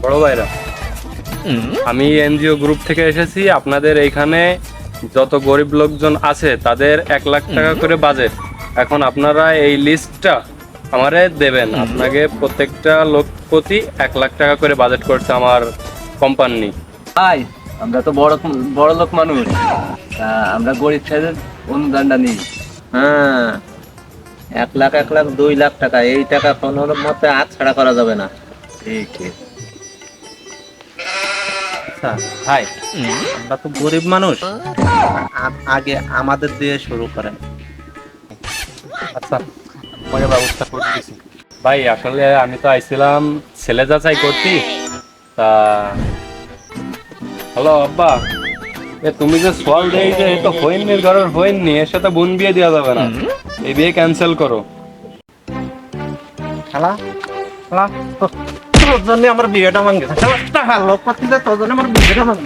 বড় ভাইরা, আমি এনজিও গ্রুপ থেকে এসেছি। আপনাদের এইখানে যত গরিব লোকজন আছে তাদের 1,00,000 টাকা করে বাজেট। এখন আপনারা এই লিস্টটা আমারে দেবেন। আপনাকে প্রত্যেকটা লোক প্রতি 1,00,000 টাকা করে বাজেট করছে আমার কোম্পানি। ভাই আমরা তো বড় লোক মানুষ, আমরা গরিব সাইজের অনুদানটা নিই। হ্যাঁ, 1,00,000 1,00,000 2,00,000 টাকা, এই টাকা কোনো মতে হাত ছাড়া করা যাবে না। ঠিক ঠিক। আচ্ছা ভাই, আমরা তো গরিব মানুষ, আগে আমাদের দিয়ে শুরু করেন। আচ্ছা, পরে ব্যবস্থা করে দিছি। ভাই আসলে আমি তো আইছিলাম ছেলে যাচাই করতে। তা হ্যালো আব্বা, তুমি যে সোয়াল দেই যে এ তো হইনি, ঘরের হইনি, এর সাথে বোন বিয়ে দেওয়া যাবে না, এই বিয়ে ক্যান্সেল করো। শালা শালা তোর জন্য আমার বিয়েটা ভাঙ গেছে। শালা লোক পাচ্ছি তোর জন্য আমার বিয়েটা ভাঙ